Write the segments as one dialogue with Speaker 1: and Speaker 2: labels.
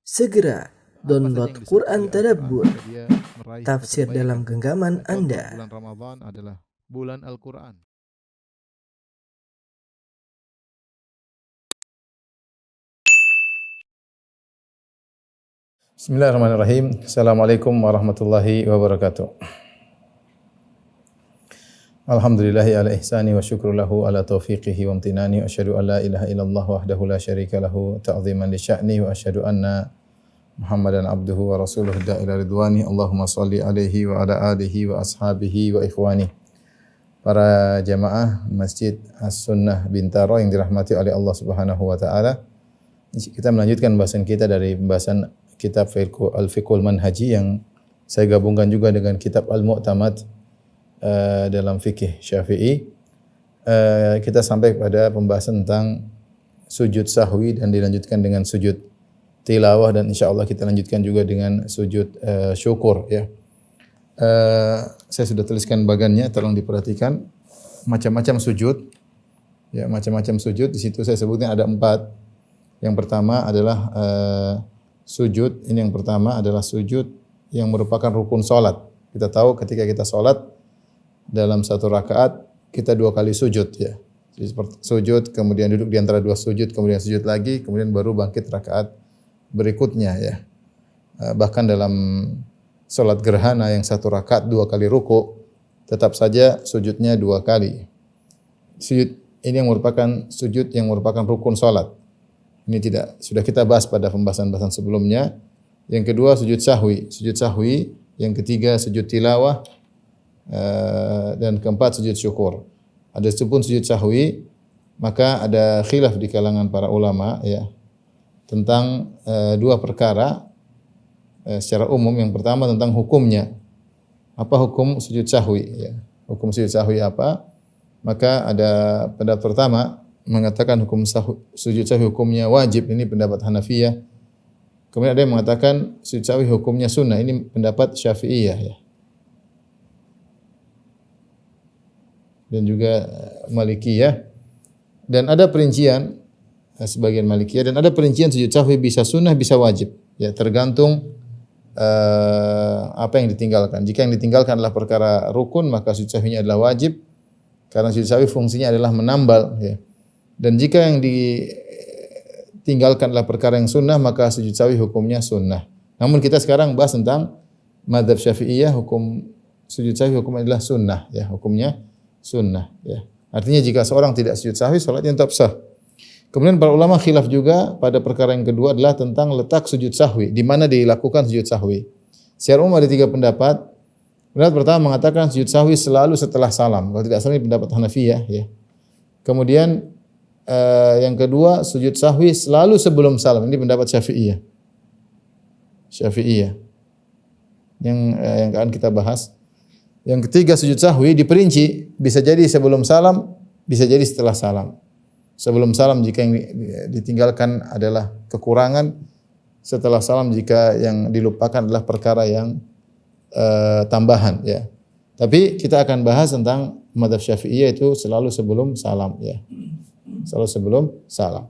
Speaker 1: Segera download Quran Tadabbur,
Speaker 2: dia meraih
Speaker 1: tafsir
Speaker 2: kebaikan.
Speaker 1: dalam genggaman
Speaker 2: Contoh,
Speaker 1: Anda.
Speaker 2: bulan Ramadan adalah bulan Al-Quran.
Speaker 3: Bismillahirrahmanirrahim. Assalamualaikum warahmatullahi wabarakatuh. Alhamdulillahi ala ihsani wa syukru lahu ala taufiqihi wa amtinani wa asyhadu an la ilaha illallah wahdahu la syarika lahu ta'ziman li sya'ni wa asyhadu anna Muhammadan abduhu wa rasuluhu da'ila ridwani. Allahumma salli alaihi wa ala alihi wa ashabihi wa ikhwani. Para jamaah Masjid As-Sunnah Bintaro yang dirahmati oleh Allah Subhanahu wa taala. Kita melanjutkan bahasan kita dari pembahasan kitab Al-Fiqhul Manhaji yang saya gabungkan juga dengan kitab Al-Mu'tamad dalam fikih Syafi'i. Kita sampai pada pembahasan tentang sujud sahwi dan dilanjutkan dengan sujud tilawah, dan insyaallah kita lanjutkan juga dengan sujud syukur ya. Saya sudah tuliskan bagannya, tolong diperhatikan. Macam-macam sujud. Ya, macam-macam sujud. Di situ saya sebutnya ada 4. Yang pertama adalah sujud. Ini yang pertama adalah sujud yang merupakan rukun salat. Kita tahu ketika kita salat dalam satu rakaat kita 2 kali sujud ya. Sujud, kemudian duduk di antara 2 sujud, kemudian sujud lagi, kemudian baru bangkit rakaat berikutnya ya. Bahkan dalam salat gerhana yang 1 rakaat 2 kali ruku, tetap saja sujudnya 2 kali. Sujud ini yang merupakan sujud yang merupakan rukun salat. Ini sudah kita bahas pada pembahasan-pembahasan sebelumnya. Yang kedua sujud sahwi. Sujud sahwi. Yang ketiga sujud tilawah. Dan keempat sujud syukur. Adapun sujud sahwi, maka ada khilaf di kalangan para ulama ya tentang 2 perkara secara umum. Yang pertama tentang hukumnya. Apa hukum sujud sahwi ya? Hukum sujud sahwi apa? Maka ada pendapat pertama mengatakan hukum sujud sahwi hukumnya wajib, ini pendapat Hanafiyah. Kemudian ada yang mengatakan sujud sahwi hukumnya sunnah, ini pendapat Syafi'iyah ya. Dan juga Malikiyah. Dan ada perincian sebagian Malikiyah, dan ada perincian sujud sahwi bisa sunnah bisa wajib ya, tergantung apa yang ditinggalkan. Jika yang ditinggalkan adalah perkara rukun, maka sujud sahwinya adalah wajib karena sujud sahwi fungsinya adalah menambal ya. Dan jika yang ditinggalkan adalah perkara yang sunnah, maka sujud sahwi hukumnya sunnah. Namun kita sekarang bahas tentang mazhab Syafi'iyah, hukum sujud sahwi hukumnya adalah sunnah ya, hukumnya sunnah ya. Artinya jika seorang tidak sujud sahwi, salatnya tetap sah. Kemudian para ulama khilaf juga pada perkara yang kedua adalah tentang letak sujud sahwi, di mana dilakukan sujud sahwi. Secara umum ada 3 pendapat. Pendapat pertama mengatakan sujud sahwi selalu setelah salam. Kalau tidak salah ini pendapat Hanafiyah ya. Kemudian yang kedua sujud sahwi selalu sebelum salam. Ini pendapat Syafi'iyah. Syafi'iyah. Yang akan kita bahas. Yang ketiga sujud sahwi diperinci, bisa jadi sebelum salam, bisa jadi setelah salam. Sebelum salam jika yang ditinggalkan adalah kekurangan, setelah salam jika yang dilupakan adalah perkara yang tambahan ya. Tapi kita akan bahas tentang mazhab Syafi'iyah itu selalu sebelum salam ya. Selalu sebelum salam.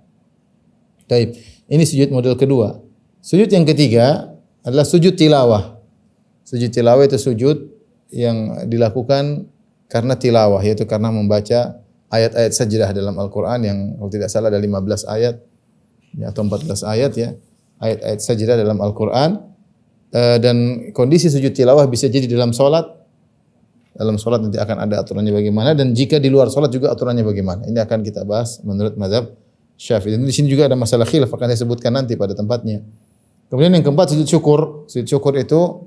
Speaker 3: Baik, ini sujud model kedua. Sujud yang ketiga adalah sujud tilawah. Sujud tilawah itu sujud yang dilakukan karena tilawah, yaitu karena membaca ayat-ayat sajdah dalam Al-Quran yang kalau tidak salah ada 15 ayat ya, atau 14 ayat ya, ayat-ayat sajdah dalam Al-Quran. Dan kondisi sujud tilawah bisa jadi dalam solat. Dalam solat nanti akan ada aturannya bagaimana, dan jika di luar solat juga aturannya bagaimana. Ini akan kita bahas menurut mazhab Syafi'i. Dan di sini juga ada masalah khilaf, akan saya sebutkan nanti pada tempatnya. Kemudian yang keempat sujud syukur. Sujud syukur itu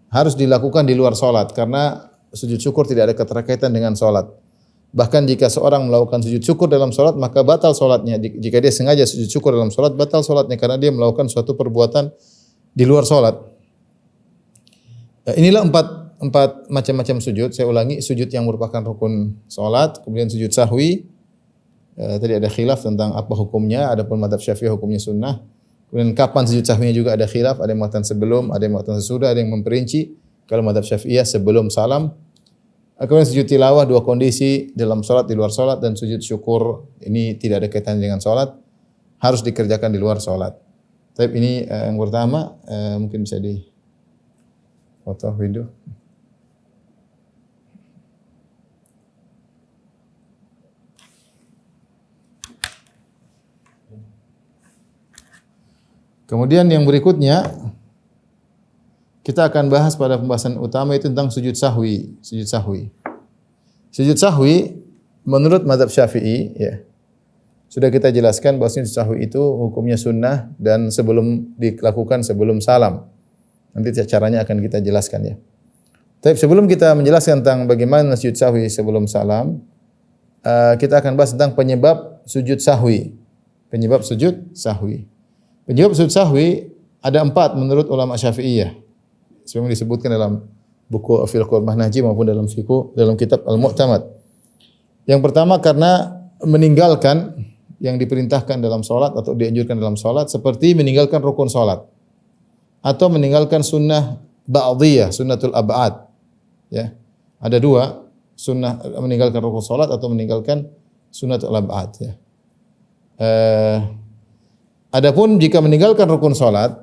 Speaker 3: harus dilakukan di luar solat, karena sujud syukur tidak ada keterkaitan dengan solat. Bahkan jika seorang melakukan sujud syukur dalam solat, maka batal solatnya. Jika dia sengaja sujud syukur dalam solat, batal solatnya karena dia melakukan suatu perbuatan di luar solat. Inilah 4 macam-macam sujud. Saya ulangi, sujud yang merupakan rukun solat, kemudian sujud sahwi. Tadi ada khilaf tentang apa hukumnya, adapun mazhab Syafi'i hukumnya sunnah. Kemudian kapan sujud sahwinya juga ada khilaf, ada yang mengatakan sebelum, ada yang mengatakan sesudah, ada yang memperinci. Kalau mazhab Syafi'iyah sebelum salam. Kemudian sujud tilawah 2 kondisi, dalam salat, di luar salat, dan sujud syukur ini tidak ada kaitannya dengan salat, harus dikerjakan di luar salat. Tapi ini yang pertama mungkin bisa di foto video. Kemudian yang berikutnya kita akan bahas pada pembahasan utama itu tentang sujud sahwi. Sujud sahwi. Sujud sahwi menurut mazhab Syafi'i ya. Sudah kita jelaskan bahwa sujud sahwi itu hukumnya sunnah dan sebelum dilakukan sebelum salam. Nanti caranya akan kita jelaskan ya. Tapi sebelum kita menjelaskan tentang bagaimana sujud sahwi sebelum salam, kita akan bahas tentang penyebab sujud sahwi. Penyebab sujud sahwi. Penyebab sujud sahwi ada 4 menurut ulama Syafi'iyah. Sebagaimana disebutkan dalam buku Fiqhul Mahnaji maupun dalam kitab Al-Mu'tamad. Yang pertama karena meninggalkan yang diperintahkan dalam salat atau dianjurkan dalam salat seperti meninggalkan rukun salat atau meninggalkan sunnah ba'diyah, sunnatul ab'ad. Ya. Ada 2, sunnah meninggalkan rukun salat atau meninggalkan sunnatul ab'ad ya. Adapun jika meninggalkan rukun salat,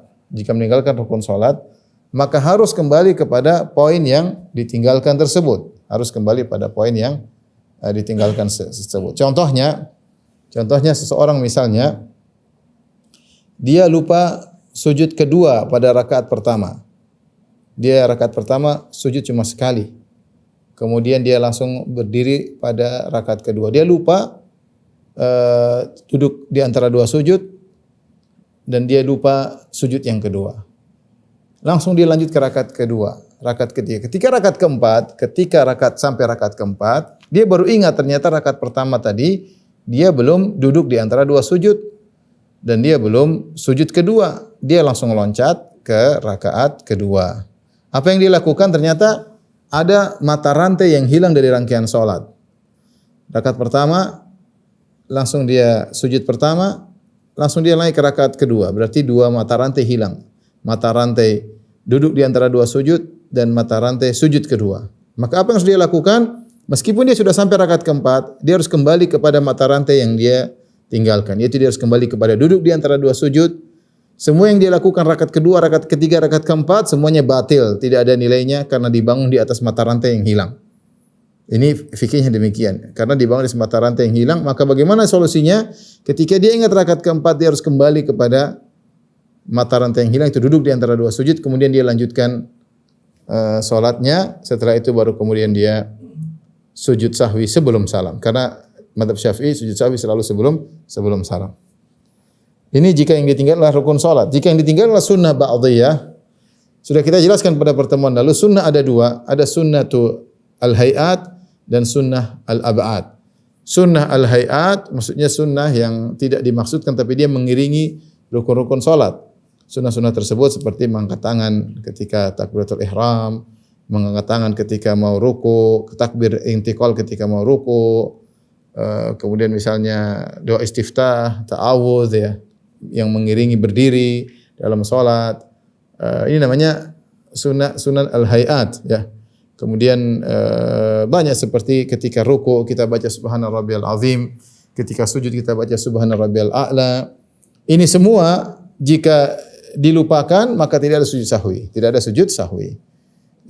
Speaker 3: maka harus kembali kepada poin yang ditinggalkan tersebut. Harus kembali pada poin yang ditinggalkan tersebut. Contohnya seseorang misalnya dia lupa sujud kedua pada rakaat pertama. Dia rakaat pertama sujud cuma sekali. Kemudian dia langsung berdiri pada rakaat kedua. Dia lupa duduk di antara 2 sujud dan dia lupa sujud yang kedua. Langsung dia lanjut ke rakaat kedua, rakaat ketiga. Ketika rakaat sampai rakaat keempat, dia baru ingat ternyata rakaat pertama tadi dia belum duduk di antara 2 sujud dan dia belum sujud kedua. Dia langsung loncat ke rakaat kedua. Apa yang dia lakukan? Ternyata ada mata rantai yang hilang dari rangkaian salat. Rakaat pertama langsung dia sujud pertama, langsung dia naik ke rakaat kedua. Berarti 2 mata rantai hilang. Mata rantai duduk di antara 2 sujud dan mata rantai sujud kedua. Maka apa yang harus dia lakukan? Meskipun dia sudah sampai rakaat keempat, dia harus kembali kepada mata rantai yang dia tinggalkan. Yaitu dia harus kembali kepada duduk di antara 2 sujud. Semua yang dia lakukan rakaat kedua, rakaat ketiga, rakaat keempat semuanya batil, tidak ada nilainya karena dibangun di atas mata rantai yang hilang. Ini fikihnya demikian. Karena dibangun di mata rantai yang hilang, maka bagaimana solusinya? Ketika dia ingat rakaat keempat, dia harus kembali kepada mata rantai yang hilang, itu duduk di antara 2 sujud, kemudian dia lanjutkan salatnya. Setelah itu baru kemudian dia sujud sahwi sebelum salam. Karena mazhab Syafi'i sujud sahwi selalu sebelum salam. Ini jika yang ditinggal adalah rukun salat. Jika yang ditinggal adalah sunnah ba'diyah, sudah kita jelaskan pada pertemuan lalu, sunnah ada 2, ada sunnatu al-hayat dan sunnah al-ab'ad. Sunnah al-hayat maksudnya sunnah yang tidak dimaksudkan tapi dia mengiringi rukun-rukun salat. Sunnah-sunnah tersebut seperti mengangkat tangan ketika takbiratul ihram, mengangkat tangan ketika mau ruku, takbir intiqal ketika mau ruku, kemudian misalnya doa istiftah, ta'awudz ya, yang mengiringi berdiri dalam salat. Ini namanya sunnah al-hayat ya. Kemudian banyak seperti ketika ruku kita baca subhana rabbiyal azim, ketika sujud kita baca subhana rabbiyal a'la. Ini semua jika dilupakan maka tidak ada sujud sahwi, tidak ada sujud sahwi.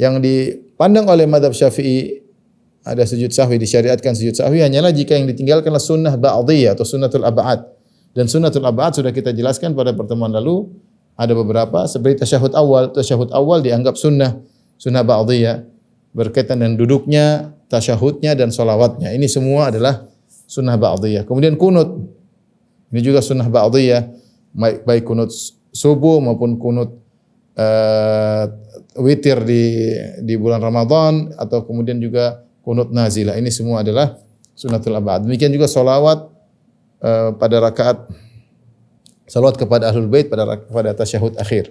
Speaker 3: Yang dipandang oleh mazhab Syafi'i ada sujud sahwi, disyariatkan sujud sahwi hanyalah jika yang ditinggalkanlah sunnah ba'diyah atau sunnatul ab'ad. Dan sunnatul ab'ad sudah kita jelaskan pada pertemuan lalu, ada beberapa seperti tasyahud awal. Tasyahud awal dianggap sunnah ba'diyah berkaitan dengan duduknya, tasyahudnya dan salawatnya. Ini semua adalah sunnah ba'diyah. Kemudian kunut, ini juga sunnah ba'diyah, baik kunut subuh maupun kunut witir di bulan Ramadan atau kemudian juga kunut nazilah. Ini semua adalah sunnatul ab'ad. Demikian juga salawat pada rakaat, salawat kepada ahlul bait pada tasyahud akhir.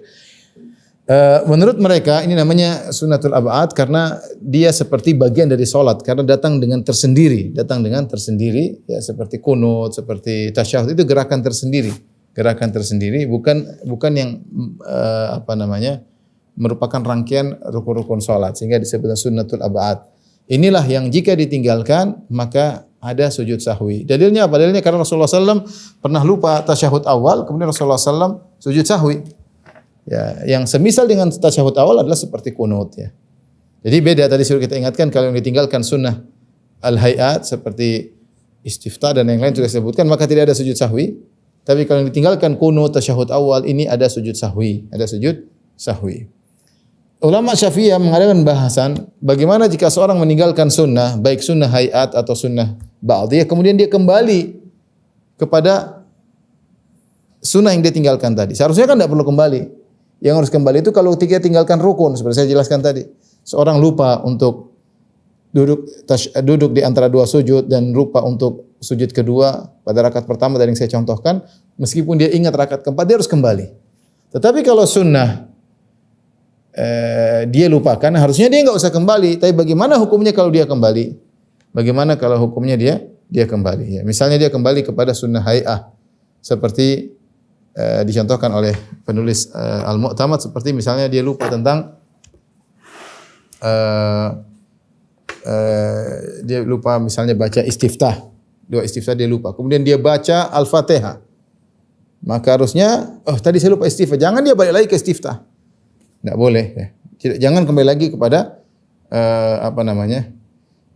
Speaker 3: Menurut mereka ini namanya sunnatul ab'ad karena dia seperti bagian dari salat karena datang dengan tersendiri ya, seperti kunut, seperti tasyahud itu gerakan tersendiri bukan yang merupakan rangkaian rukun-rukun salat sehingga disebut sunnatul ab'ad. Inilah yang jika ditinggalkan maka ada sujud sahwi. Dalilnya apa? Dalilnya karena Rasulullah SAW pernah lupa tasyahud awal, kemudian Rasulullah SAW sujud sahwi. Ya, yang semisal dengan tasyahud awal adalah seperti kunut ya. Jadi beda tadi sudah kita ingatkan kalau yang ditinggalkan sunnah al-hayat seperti istiftah dan yang lain sudah disebutkan maka tidak ada sujud sahwi. Tapi kalau yang ditinggalkan kunut tasyahud awal ini ada sujud sahwi, ada sujud sahwi. Ulama Syafi'iyah mengadakan bahasan bagaimana jika seorang meninggalkan sunnah, baik sunnah hayat atau sunnah ba'diyah, kemudian dia kembali kepada sunnah yang dia tinggalkan tadi. Seharusnya kan tidak perlu kembali. Yang harus kembali itu kalau dia tinggalkan rukun, seperti saya jelaskan tadi. Seorang lupa untuk duduk di antara dua sujud dan lupa untuk sujud kedua pada rakaat pertama dari yang saya contohkan, meskipun dia ingat rakaat keempat, dia harus kembali. Tetapi kalau sunnah dia lupakan, harusnya dia enggak usah kembali. Tapi bagaimana hukumnya kalau dia kembali? Bagaimana kalau hukumnya dia kembali? Ya, misalnya dia kembali kepada sunnah hay'ah seperti dicontohkan oleh penulis Al-Mu'tamad, seperti misalnya dia lupa tentang dia lupa misalnya baca istiftah, doa istiftah dia lupa. Kemudian dia baca Al-Fatihah. Maka harusnya, tadi saya lupa istiftah. Jangan dia balik lagi ke istiftah. Tidak boleh. Ya. Jangan kembali lagi kepada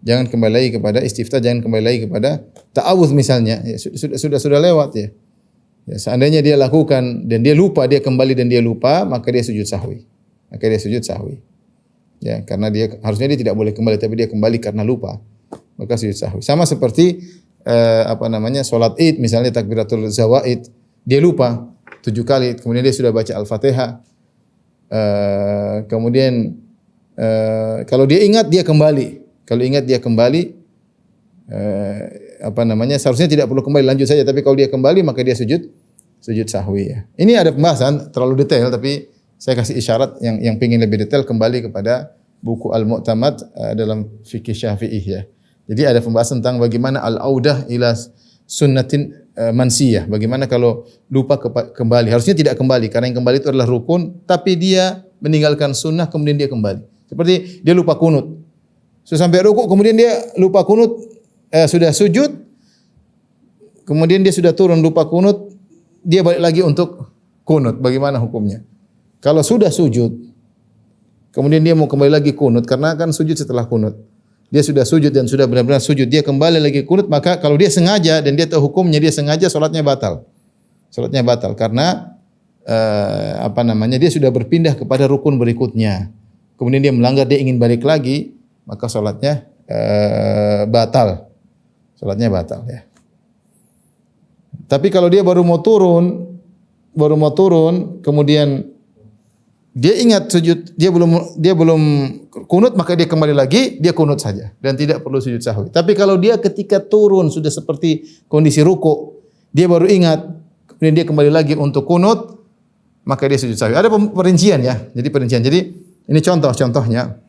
Speaker 3: jangan kembali lagi kepada istiftah, jangan kembali lagi kepada ta'awudz misalnya. Ya, sudah lewat ya. Ya. Seandainya dia lakukan dan dia lupa, dia kembali dan dia lupa, maka dia sujud sahwi. Ya, karena harusnya dia tidak boleh kembali, tapi dia kembali karena lupa, maka sujud sahwi. Sama seperti salat Id misalnya takbiratul zawaid, dia lupa 7 kali, kemudian dia sudah baca Al-Fatihah. Kemudian kalau dia ingat dia kembali. Kalau ingat dia kembali seharusnya tidak perlu kembali, lanjut saja, tapi kalau dia kembali maka dia sujud sahwi ya. Ini ada pembahasan terlalu detail, tapi saya kasih isyarat yang pengin lebih detail kembali kepada buku Al-Mu'tamad dalam fikih Syafi'ih ya. Jadi ada pembahasan tentang bagaimana al-audah ila sunnatin mansiyah. Bagaimana kalau lupa kembali? Harusnya tidak kembali karena yang kembali itu adalah rukun, tapi dia meninggalkan sunnah kemudian dia kembali. Seperti dia lupa kunut. Sudah sampai rukuk kemudian dia lupa kunut, sudah sujud. Kemudian dia sudah turun lupa kunut, dia balik lagi untuk kunut. Bagaimana hukumnya? Kalau sudah sujud, kemudian dia mau kembali lagi kunut, karena kan sujud setelah kunut. Dia sudah sujud dan sudah benar-benar sujud, dia kembali lagi kunut, maka kalau dia sengaja dan dia tahu hukumnya, dia sengaja, salatnya batal. Salatnya batal karena dia sudah berpindah kepada rukun berikutnya. Kemudian dia melanggar, dia ingin balik lagi, maka salatnya batal. Salatnya batal ya. Tapi kalau dia baru mau turun, kemudian dia ingat sujud, dia belum kunut, maka dia kembali lagi, dia kunut saja dan tidak perlu sujud sahwi. Tapi kalau dia ketika turun sudah seperti kondisi ruku, dia baru ingat, kemudian dia kembali lagi untuk kunut, maka dia sujud sahwi. Ada perincian ya. Jadi ini contohnya.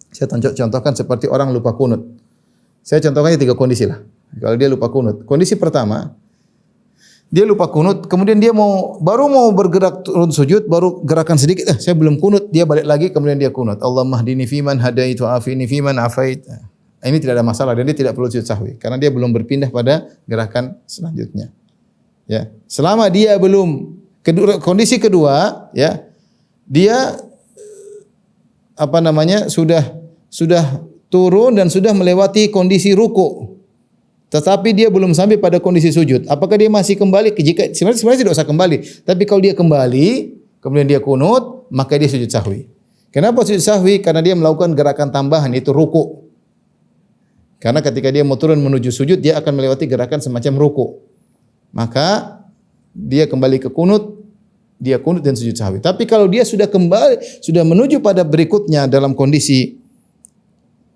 Speaker 3: Saya contohkan seperti orang lupa kunut. Saya contohkannya 3 kondisi lah. Kalau dia lupa kunut. Kondisi pertama, dia lupa kunut, kemudian dia baru mau bergerak turun sujud, baru gerakan sedikit, saya belum kunut, dia balik lagi, kemudian dia kunut. Allahumma hdini fiman hadait wa afini fiman afait. Ini tidak ada masalah dan dia tidak perlu sujud sahwi karena dia belum berpindah pada gerakan selanjutnya. Ya, selama dia belum kondisi kedua, ya, dia sudah turun dan sudah melewati kondisi ruku. Tetapi dia belum sampai pada kondisi sujud. Apakah dia masih kembali? Jika sebenarnya tidak usah kembali. Tapi kalau dia kembali, kemudian dia kunut, maka dia sujud sahwi. Kenapa sujud sahwi? Karena dia melakukan gerakan tambahan, itu ruku. Karena ketika dia mau turun menuju sujud, dia akan melewati gerakan semacam ruku. Maka dia kembali ke kunut, dia kunut dan sujud sahwi. Tapi kalau dia sudah kembali, sudah menuju pada berikutnya dalam kondisi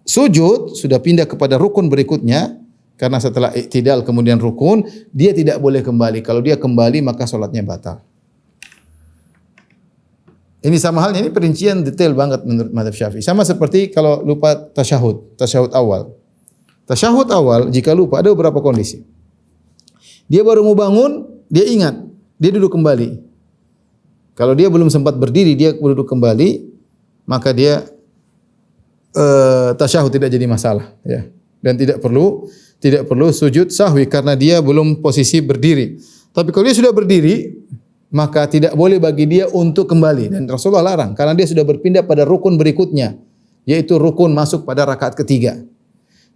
Speaker 3: sujud, sudah pindah kepada rukun berikutnya, karena setelah i'tidal kemudian rukun, dia tidak boleh kembali. Kalau dia kembali maka salatnya batal. Ini sama halnya, ini perincian detail banget menurut mazhab Syafi'i. Sama seperti kalau lupa tasyahud awal. Tasyahud awal jika lupa ada beberapa kondisi. Dia baru mau bangun, dia ingat, dia duduk kembali. Kalau dia belum sempat berdiri, dia duduk kembali, maka dia tasyahud tidak jadi masalah, ya. Dan tidak perlu sujud sahwi karena dia belum posisi berdiri. Tapi kalau dia sudah berdiri, maka tidak boleh bagi dia untuk kembali, dan Rasulullah larang karena dia sudah berpindah pada rukun berikutnya, yaitu rukun masuk pada rakaat ketiga.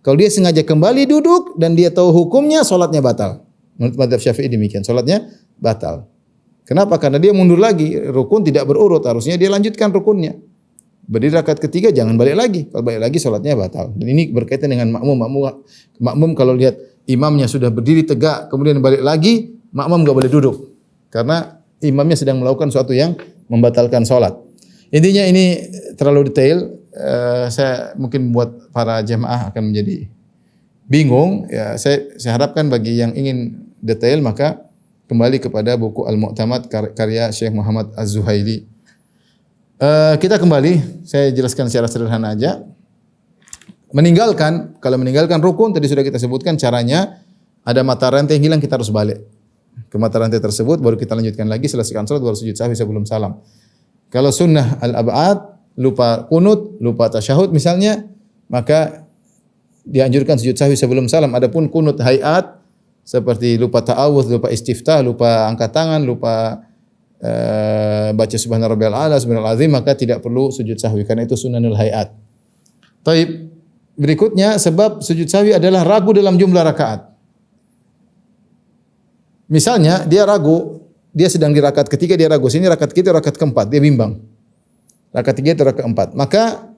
Speaker 3: Kalau dia sengaja kembali duduk dan dia tahu hukumnya, salatnya batal. Menurut mazhab Syafi'i demikian, salatnya batal. Kenapa? Karena dia mundur lagi, rukun tidak berurut, harusnya dia lanjutkan rukunnya. Berdiri rakaat ketiga jangan balik lagi. Kalau balik lagi salatnya batal. Dan ini berkaitan dengan makmum. Makmum kalau lihat imamnya sudah berdiri tegak kemudian balik lagi, makmum enggak boleh duduk. Karena imamnya sedang melakukan sesuatu yang membatalkan salat. Intinya ini terlalu detail. Saya mungkin membuat para jemaah akan menjadi bingung. Ya, saya harapkan bagi yang ingin detail maka kembali kepada buku Al-Mu'tamad karya Syekh Muhammad Az-Zuhaili. Kita kembali, saya jelaskan secara sederhana aja. Kalau meninggalkan rukun tadi sudah kita sebutkan caranya, ada mata rantai yang hilang kita harus balik ke mata rantai tersebut, baru kita lanjutkan lagi, selesaikan salat baru sujud sahwi sebelum salam. Kalau sunnah al-ab'ad, lupa kunut, lupa tasyahud misalnya, maka dianjurkan sujud sahwi sebelum salam. Adapun kunut hayat seperti lupa ta'awudz, lupa istiftah, lupa angkat tangan, lupa baca subhana rabbiyal a'la, subhanal azim, maka tidak perlu sujud sahwi karena itu sunanul hayat. Taib. Berikutnya sebab sujud sahwi adalah ragu dalam jumlah rakaat. Misalnya dia ragu, dia sedang di rakaat ketiga, dia ragu, sini rakaat ketiga, rakaat keempat, dia bimbang. Rakaat tiga atau rakaat keempat. Maka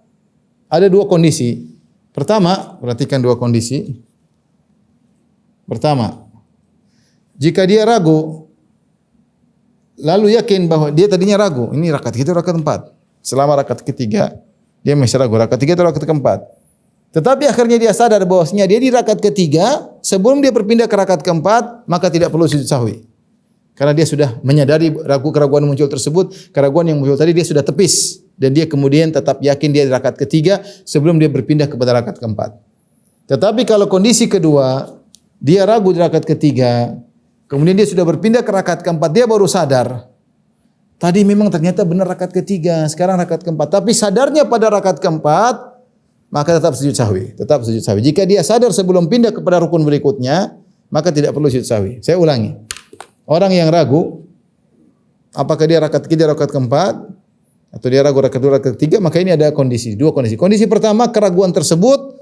Speaker 3: ada dua kondisi. Pertama, perhatikan dua kondisi. Pertama, jika dia ragu, lalu yakin bahwa dia tadinya ragu, ini rakaat ketiga, rakaat keempat. Selama rakaat ketiga, dia masih ragu, rakaat tiga atau rakaat keempat. Tetapi akhirnya dia sadar bahwasanya dia di rakaat ketiga, sebelum dia berpindah ke rakaat keempat, maka tidak perlu sujud sahwi. Karena dia sudah menyadari keraguan muncul tersebut, keraguan yang muncul tadi dia sudah tepis dan dia kemudian tetap yakin dia di rakaat ketiga sebelum dia berpindah kepada rakaat keempat. Tetapi kalau kondisi kedua, dia ragu di rakaat ketiga, kemudian dia sudah berpindah ke rakaat keempat, dia baru sadar. Tadi memang ternyata benar rakaat ketiga, sekarang rakaat keempat. Tapi sadarnya pada rakaat keempat, maka tetap sujud sahwi, tetap sujud sahwi. Jika dia sadar sebelum pindah kepada rukun berikutnya, maka tidak perlu sujud sahwi. Saya ulangi. Orang yang ragu, apakah dia rakaat ketiga, rakaat keempat, atau dia ragu rakaat dua, rakaat ketiga, maka ini ada dua kondisi. Kondisi pertama, keraguan tersebut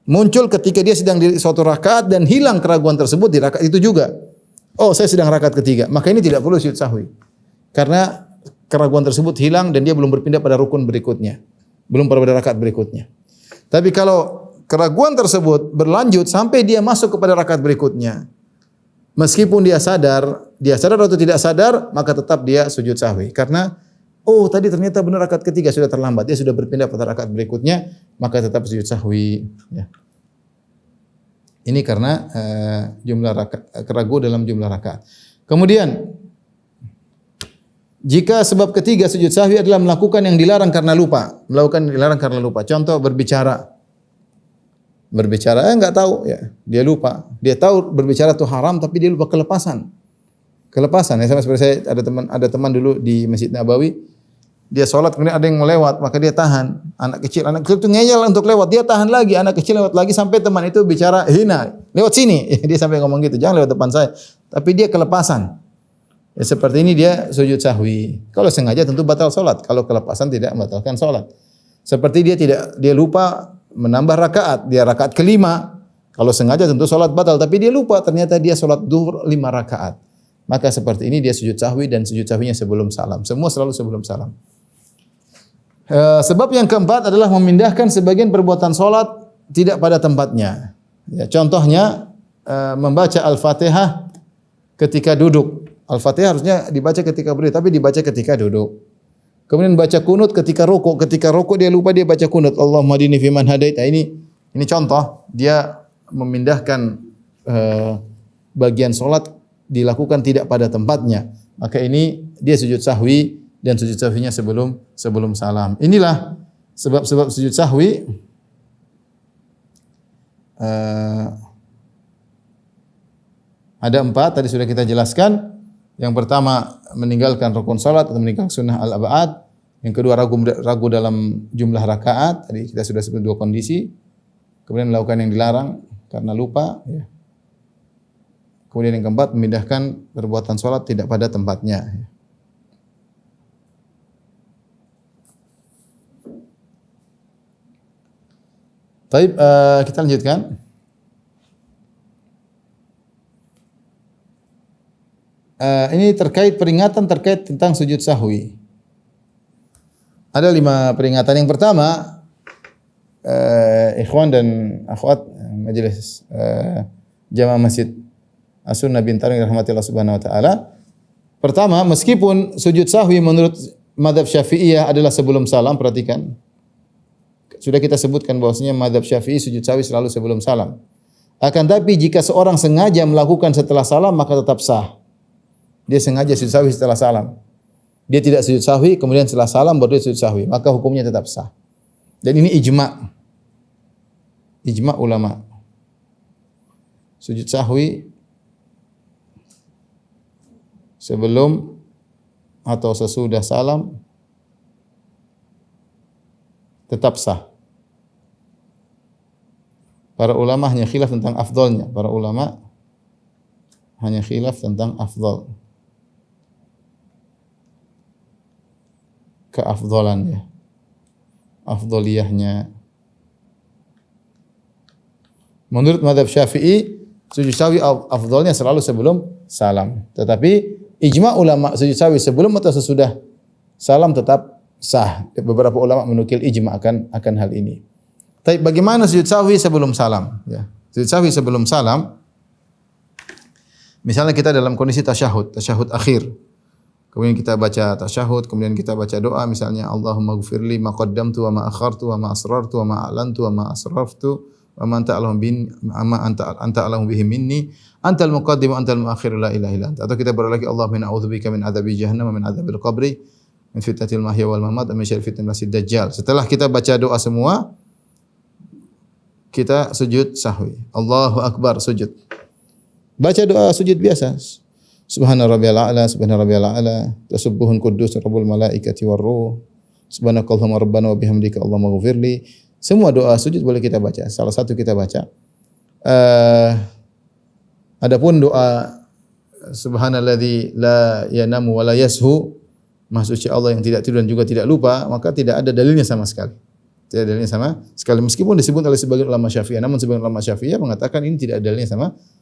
Speaker 3: muncul ketika dia sedang di suatu rakaat dan hilang keraguan tersebut di rakaat itu juga. Oh, saya sedang rakaat ketiga, maka ini tidak perlu sujud sahwi. Karena keraguan tersebut hilang dan dia belum berpindah pada rukun berikutnya. Belum pada rakaat berikutnya. Tapi kalau keraguan tersebut berlanjut sampai dia masuk kepada rakaat berikutnya, meskipun dia sadar atau tidak sadar, maka tetap dia sujud sahwi. Karena, oh tadi ternyata benar rakaat ketiga, sudah terlambat. Dia sudah berpindah pada rakaat berikutnya, maka tetap sujud sahwi. Ya. Ini karena jumlah keragu dalam jumlah rakaat. Kemudian, jika sebab ketiga sujud sahwi adalah melakukan yang dilarang karena lupa. Melakukan yang dilarang karena lupa. Contoh berbicara. Berbicara, enggak tahu ya, dia lupa. Dia tahu berbicara itu haram tapi dia lupa kelepasan. Kelepasan ya, sama seperti saya ada teman dulu di Masjid Nabawi, dia sholat kemudian ada yang melewat, maka dia tahan. Anak kecil itu ngeyel untuk lewat, dia tahan lagi, anak kecil lewat lagi sampai teman itu bicara hina, lewat sini. Dia sampai ngomong gitu, jangan lewat depan saya. Tapi dia kelepasan. Ya, seperti ini dia sujud sahwi. Kalau sengaja tentu batal sholat, kalau kelepasan tidak membatalkan sholat. Seperti dia lupa menambah rakaat, dia rakaat kelima. Kalau sengaja tentu sholat batal, tapi dia lupa ternyata dia sholat duhur 5 rakaat. Maka seperti ini dia sujud sahwi dan sujud sahwinya sebelum salam. Semua selalu sebelum salam. Sebab yang keempat adalah memindahkan sebagian perbuatan sholat tidak pada tempatnya. Ya, contohnya membaca Al-Fatihah ketika duduk. Al-Fatihah harusnya dibaca ketika berdiri, tapi dibaca ketika duduk. Kemudian baca kunut ketika rukuk. Ketika rukuk dia lupa, dia baca kunut. Allahumma hadini fiman hadait. Nah, ini contoh dia memindahkan bagian solat dilakukan tidak pada tempatnya. Maka ini dia sujud sahwi dan sujud sahwinya sebelum salam. Inilah sebab-sebab sujud sahwi. Ada 4 tadi sudah kita jelaskan. Yang pertama meninggalkan rukun salat atau meninggalkan sunnah al-ab'ad. Yang kedua ragu dalam jumlah rakaat. Tadi kita sudah sebut 2 kondisi. Kemudian melakukan yang dilarang karena lupa. Ya. Kemudian yang keempat, memindahkan perbuatan sholat tidak pada tempatnya. Baik, kita lanjutkan. Ini terkait peringatan terkait tentang sujud sahwi. Ada 5 peringatan. Yang pertama, ikhwan dan akhwat majelis jamaah Masjid As-Sunnah Bintaring rahmatillah subhanahu wa ta'ala. Pertama, meskipun sujud sahwi menurut mazhab Syafi'iyah adalah sebelum salam, perhatikan. Sudah kita sebutkan bahwasanya mazhab Syafi'i sujud sahwi selalu sebelum salam. Akan tapi jika seorang sengaja melakukan setelah salam maka tetap sah. Dia sengaja sujud sahwi setelah salam. Dia tidak sujud sahwi kemudian setelah salam baru dia sujud sahwi, maka hukumnya tetap sah. Dan ini ijma'. Ijma' ulama. Sujud sahwi sebelum atau sesudah salam tetap sah. Para ulama hanya khilaf tentang afdalnya. Para ulama hanya khilaf tentang afdal. Keafdalannya. Afdaliyahnya. Menurut mazhab Syafi'i, sujud sahwi afdalnya selalu sebelum salam. Tetapi ijma' ulama sujud sahwi sebelum atau sesudah salam tetap sah. Beberapa ulama menukil ijma' akan hal ini. Tapi bagaimana sujud sahwi sebelum salam? Ya. Sujud sahwi sebelum salam, misalnya kita dalam kondisi tasyahud akhir. Kemudian kita baca tasyahud, kemudian kita baca doa misalnya Allahumma ghfirli ma qaddamtu wa ma akhartu wa ma asrartu wa ma a'lantu wa ma asraftu wa ma anta a'lamu bin amma anta a'lamu bihi minni antal muqaddim wa antal muakhir la ilaha illa anta. Atau kita berdoa lagi Allahumma a'udzubika min adzabi jahannam wa min adzabil qabri min fitnatil mahya wal mamat wa min syarri fitnatil masiihid dajjal. Setelah kita baca doa semua, kita sujud sahwi. Allahu akbar, sujud. Baca doa sujud biasa. Subhana rabbiyal a'la, subhana rabbiyal a'la, tasabbuhun quddus rabbul malaikati war ruh. Subhanakallahumma rabbana wa bihamdika Allahumma ghfirli. Semua doa sujud boleh kita baca. Salah satu kita baca. Adapun doa subhanalladzi la yanamu wa la yashu, Maha suci Allah yang tidak tidur dan juga tidak lupa, maka tidak ada dalilnya sama sekali. Tidak ada dalilnya sama sekali, meskipun disebut oleh sebagian ulama Syafi'iyah, namun sebagian ulama Syafi'iyah mengatakan ini tidak ada dalilnya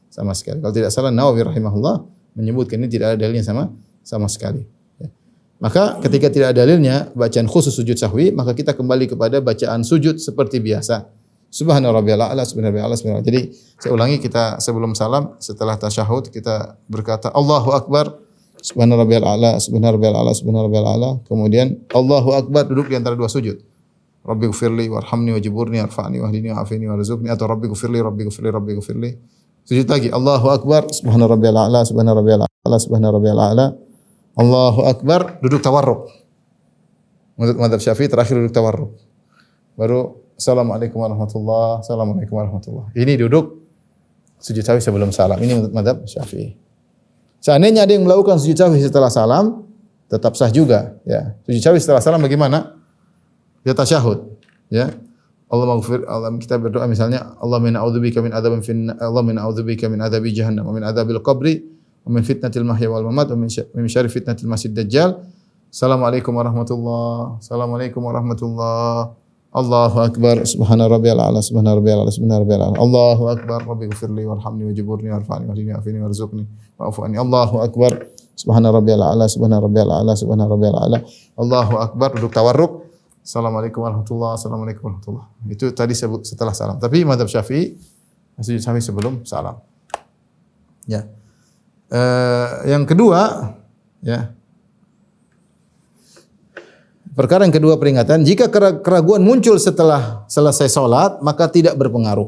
Speaker 3: sama sekali. Kalau tidak salah Nawawi rahimahullah menyebutkan ini tidak ada dalilnya sama sekali. Ya. Maka ketika tidak ada dalilnya bacaan khusus sujud sahwi, maka kita kembali kepada bacaan sujud seperti biasa. Subhana rabbiyal a'la, subhana rabbiyal a'la, subhana. Jadi saya ulangi, kita sebelum salam setelah tasyahud kita berkata Allahu akbar, subhana rabbiyal a'la, subhana rabbiyal a'la, subhana rabbiyal a'la. Kemudian Allahu akbar, duduk di antara dua sujud. Rabbighfirli warhamni wajburni warfa'ni wahdini wa'afini warzuqni, atau Rabbighfirli Rabbighfirli Rabbighfirli. Sujud lagi Allahu akbar, subhana rabbiyal a'la, subhana rabbiyal a'la, subhana rabbiyal a'la. Allahu akbar, duduk tawarruk. Menurut mazhab Syafi'i terakhir duduk tawarruk. Baru assalamualaikum warahmatullahi, assalamualaikum warahmatullahi. Ini duduk sujud sahwi sebelum salam. Ini menurut mazhab Syafi'i. Seandainya ada yang melakukan sujud sahwi setelah salam, tetap sah juga, ya. Sujud sahwi setelah salam bagaimana? Dia tasyahud, ya. Allah maghfir, Allah, kita berdoa misalnya Allahumma inna a'udzubika min adzabin finnar, Allahumma inna a'udzubika min adzabi jahannam wa min adzabil qabri wa min fitnatil mahya wal mamat wa min syarri fitnatil masiihid dajjal. Assalamualaikum warahmatullahi, assalamualaikum warahmatullahi. Allahu akbar, subhana rabbiyal a'la, subhana rabbiyal a'la, subhana rabbiyal a'la. Allahu akbar, rabbighfirli warhamni wajburni warfa'ni wahdini wa'afini warzuqni wa'fu anni. Allahu akbar, subhana rabbiyal a'la, subhana rabbiyal a'la, subhana rabbiyal a'la. Allahu akbar, duduk tawarruk. Assalamualaikum warahmatullahi, assalamualaikum warahmatullahi. Itu tadi setelah salam. Tapi mazhab Syafi'i sujud sahwi sebelum salam. Ya. Yang kedua, ya. Perkara yang kedua peringatan, jika keraguan muncul setelah selesai salat, maka tidak berpengaruh.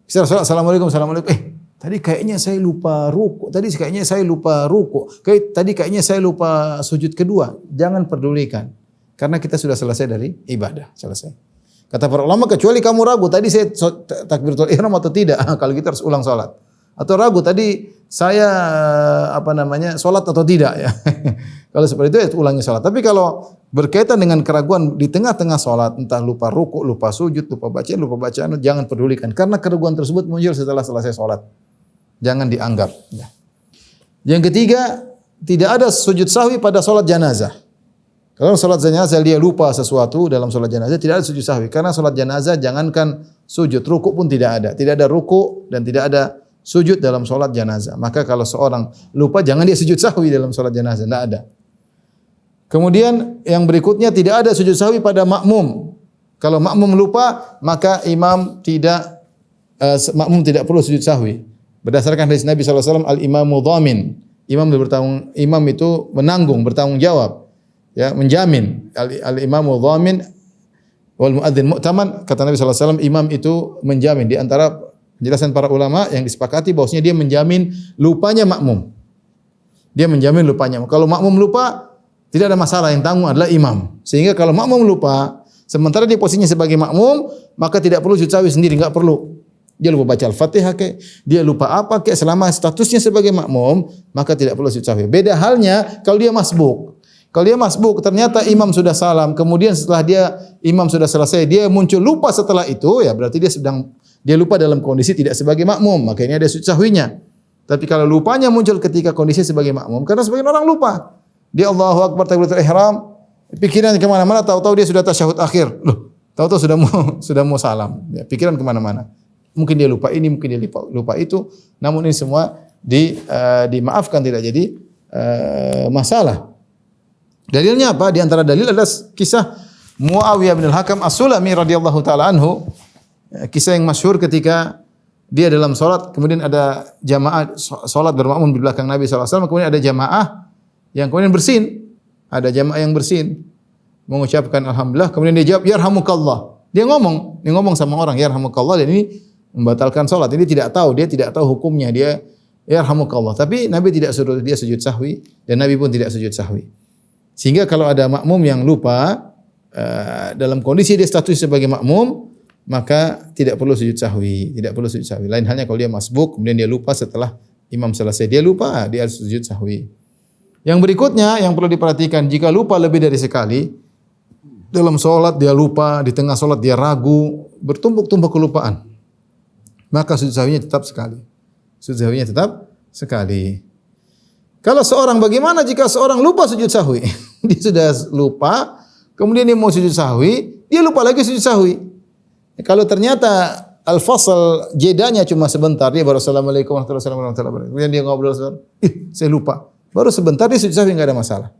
Speaker 3: Setelah salat, assalamualaikum, assalamualaikum. Tadi kayaknya saya lupa ruku. Tadi kayaknya saya lupa ruku. Tadi kayaknya saya lupa sujud kedua. Jangan pedulikan. Karena kita sudah selesai dari ibadah, selesai. Kata para ulama, kecuali kamu ragu, tadi saya takbiratul ihram atau tidak, kalau kita harus ulang salat. Atau ragu, tadi saya salat atau tidak, ya. Kalau seperti itu, ya ulangi salat. Tapi kalau berkaitan dengan keraguan di tengah-tengah salat, entah lupa ruku, lupa sujud, lupa bacaan, jangan pedulikan. Karena keraguan tersebut muncul setelah selesai salat. Jangan dianggap. Ya. Yang ketiga, tidak ada sujud sahwi pada salat janazah. Kalau salat jenazah dia lupa sesuatu dalam salat jenazah, tidak ada sujud sahwi. Karena salat jenazah jangankan sujud, ruku pun tidak ada. Tidak ada ruku dan tidak ada sujud dalam salat jenazah. Maka kalau seorang lupa, jangan dia sujud sahwi dalam salat jenazah, tidak ada. Kemudian yang berikutnya, tidak ada sujud sahwi pada makmum. Kalau makmum lupa, maka makmum tidak perlu sujud sahwi. Berdasarkan hadis Nabi SAW, al-imamu dhamin. Imam itu menanggung, bertanggung jawab. Ya, menjamin. Al-imamu dhamin wal muadzin mu'taman, kata Nabi SAW, imam itu menjamin. Di antara penjelasan para ulama yang disepakati bahwasanya dia menjamin lupanya makmum. Dia menjamin lupanya. Kalau makmum lupa, tidak ada masalah, yang tanggung adalah imam. Sehingga kalau makmum lupa, sementara dia posisinya sebagai makmum, maka tidak perlu sujud sahwi sendiri, enggak perlu. Dia lupa baca Al-Fatihah dia lupa apa selama statusnya sebagai makmum, maka tidak perlu sujud sahwi. Beda halnya kalau dia masbuk. Kalau dia masbuk, ternyata imam sudah salam, kemudian setelah imam sudah selesai, dia muncul lupa setelah itu, ya berarti dia lupa dalam kondisi tidak sebagai makmum, maka ini ada sujud sahwinya. Tapi kalau lupanya muncul ketika kondisi sebagai makmum, karena sebagian orang lupa. Dia Allahu Akbar takbiratul ihram, pikiran kemana-mana, tahu-tahu dia sudah tasyahud akhir. Loh, tahu-tahu sudah mau salam. Ya, pikiran kemana-mana. Mungkin dia lupa ini, mungkin dia lupa itu. Namun ini semua dimaafkan, tidak jadi masalah. Dalilnya apa? Di antara dalil adalah kisah Muawiyah bin Al-Hakam As-Sulami radhiyallahu taala anhu. Kisah yang masyhur ketika dia dalam salat, kemudian ada jamaah salat bermakmum di belakang Nabi SAW, kemudian ada jamaah yang kemudian bersin. Ada jamaah yang bersin, mengucapkan alhamdulillah, kemudian dia jawab yarhamukallah. Dia ngomong sama orang yarhamukallah, dan ini membatalkan salat. Ini dia tidak tahu hukumnya, dia yarhamukallah. Tapi Nabi tidak suruh dia sujud sahwi, dan Nabi pun tidak sujud sahwi. Sehingga kalau ada makmum yang lupa dalam kondisi dia status sebagai makmum, maka tidak perlu sujud sahwi, Lain halnya kalau dia masbuk, kemudian dia lupa setelah imam selesai, dia lupa, dia harus sujud sahwi. Yang berikutnya yang perlu diperhatikan, jika lupa lebih dari sekali, dalam sholat dia lupa, di tengah sholat dia ragu, bertumpuk-tumpuk kelupaan, maka sujud sahwinya tetap sekali. Kalau bagaimana jika seorang lupa sujud sahwi? Dia sudah lupa, kemudian dia mau sujud sahwi, dia lupa lagi sujud sahwi. Kalau ternyata al-fasl jedanya cuma sebentar, dia baru assalamualaikum warahmatullahi wabarakatuh. Kemudian dia ngobrol, saya lupa. Baru sebentar dia sujud sahwi, enggak ada masalah.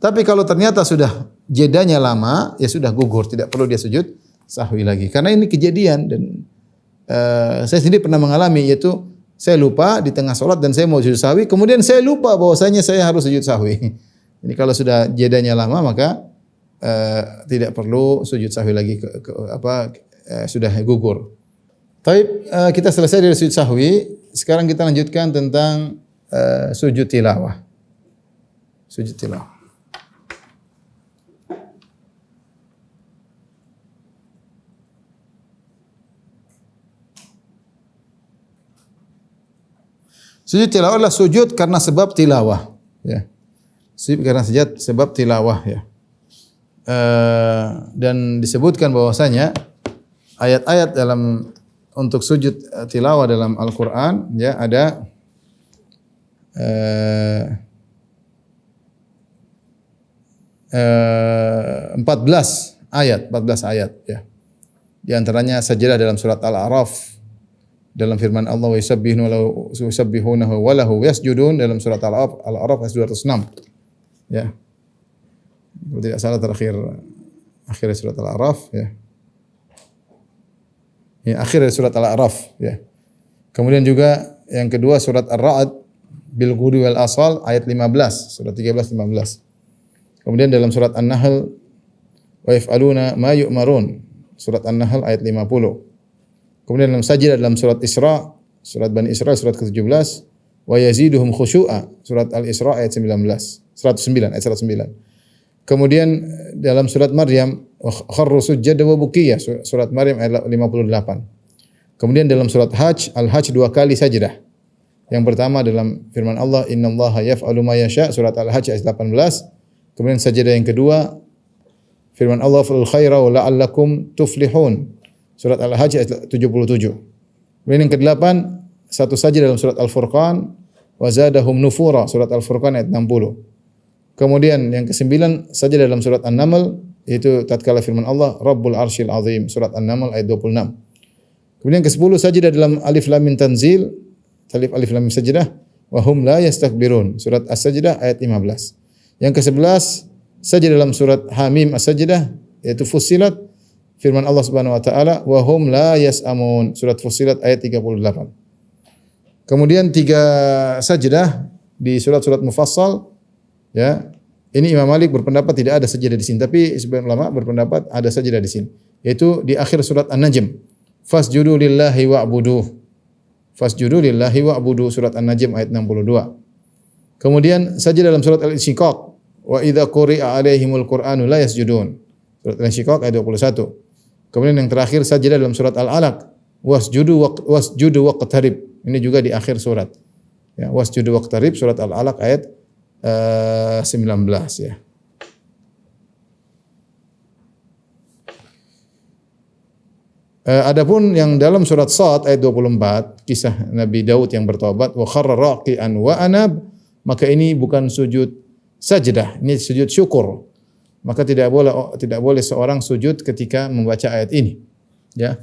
Speaker 3: Tapi kalau ternyata sudah jedanya lama, ya sudah gugur, tidak perlu dia sujud sahwi lagi. Karena ini kejadian dan saya sendiri pernah mengalami, yaitu saya lupa di tengah sholat dan saya mau sujud sahwi, kemudian saya lupa bahwasanya saya harus sujud sahwi. Ini kalau sudah jedanya lama, maka tidak perlu sujud sahwi lagi, sudah gugur. Tapi kita selesai dari sujud sahwi, sekarang kita lanjutkan tentang sujud tilawah. Sujud tilawah. Sujud tilawah adalah sujud karena sebab tilawah, ya. Sujud karena sebab tilawah, ya. Dan disebutkan bahwasanya ayat-ayat untuk sujud tilawah dalam Al-Qur'an, ya, ada 14 ayat, ya. Di antaranya sajadah dalam surat Al-A'raf, dalam firman Allah wa yusabbihunahu wa lahu yasjudun, dalam surat Al-A'raf ayat 206. Ya. Kalau tidak salah akhir surat Al-A'raf, ya. Ya, akhir surat Al-A'raf, ya. Kemudian juga yang kedua surat Ar-Ra'd bil ghudwi wal asal ayat 15, surat 13-15. Kemudian dalam surat An-Nahl wa yaf'aluna ma yu'marun, surat An-Nahl ayat 50. Kemudian dalam sajdah dalam surat Isra, surat Bani Israil surat ke-17, wa yaziduhum khusyu'a, surat Al-Isra ayat 109 ayat 109. Kemudian dalam surat Maryam, kharru sujjada wa bukiya, surat Maryam ayat 58. Kemudian dalam surat Hajj, Al-Hajj 2 kali sajdah. Yang pertama dalam firman Allah, innallaha yaf'alu ma yasha, surat Al-Hajj ayat 18. Kemudian sajdah yang kedua, firman Allah, fa'al khaira wa la'allakum tuflihun, surat Al-Hajj ayat 77. Kemudian yang ke-8, satu saja dalam surat Al-Furqan, wa zadahum nufura, surat Al-Furqan ayat 60. Kemudian yang ke-9 saja dalam surat An-Naml, yaitu tatkala firman Allah, Rabbul Arsyil Azim, surat An-Naml ayat 26. Kemudian ke-10 saja dalam Alif Lam Mim Tanzil, Alif Lam Mim Sajdah, wa hum la yastakbirun, surat As-Sajdah ayat 15. Yang ke-11 saja dalam surat Hamim As-Sajdah, yaitu Fussilat, firman Allah Subhanahu wa taala, wa hum la yas'amun, surat Fussilat ayat 38. Kemudian 3 sajdah di surat-surat mufassal, ya. Ini Imam Malik berpendapat tidak ada sajdah di sini, tapi sebagian ulama berpendapat ada sajdah di sini, yaitu di akhir surat An-Najm. Fasjudu lillahi wa'buduh. Fasjudu lillahi wa'budu, surat An-Najm ayat 62. Kemudian sajdah dalam surat Al-Insyiqaq, wa idza quri'a 'alaihimul Qur'anu la yasjudun, surat Al-Insyiqaq ayat 21. Kemudian yang terakhir sajdah dalam surat Al-Alaq, wasjudu waqtarib. Ini juga di akhir surat. Ya, wasjudu waqtarib, surat Al-Alaq ayat 19 ya. Adapun yang dalam surat Shad ayat 24, kisah Nabi Daud yang bertobat, wa kharra raqi'an wa anab, maka ini bukan sujud sajdah, ini sujud syukur. Maka tidak boleh seorang sujud ketika membaca ayat ini. Ya.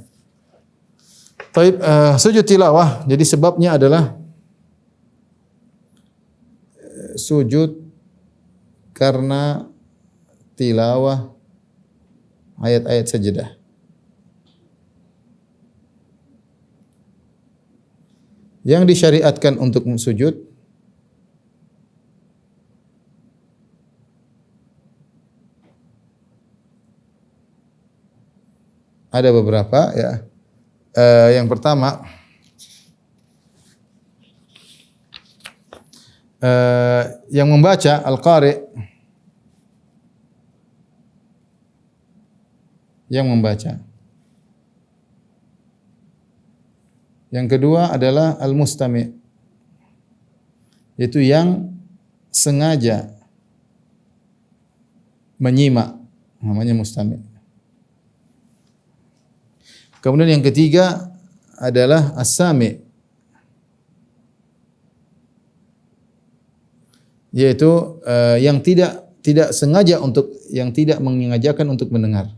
Speaker 3: Taib, sujud tilawah. Jadi sebabnya adalah sujud karena tilawah ayat-ayat sajdah. Yang disyariatkan untuk sujud ada beberapa ya. Yang pertama yang membaca al-qari, yang membaca. Yang kedua adalah al-mustami', yaitu yang sengaja menyimak, namanya mustami'. Kemudian yang ketiga adalah as-sami', yaitu yang tidak sengaja untuk, yang tidak mengajarkan untuk mendengar.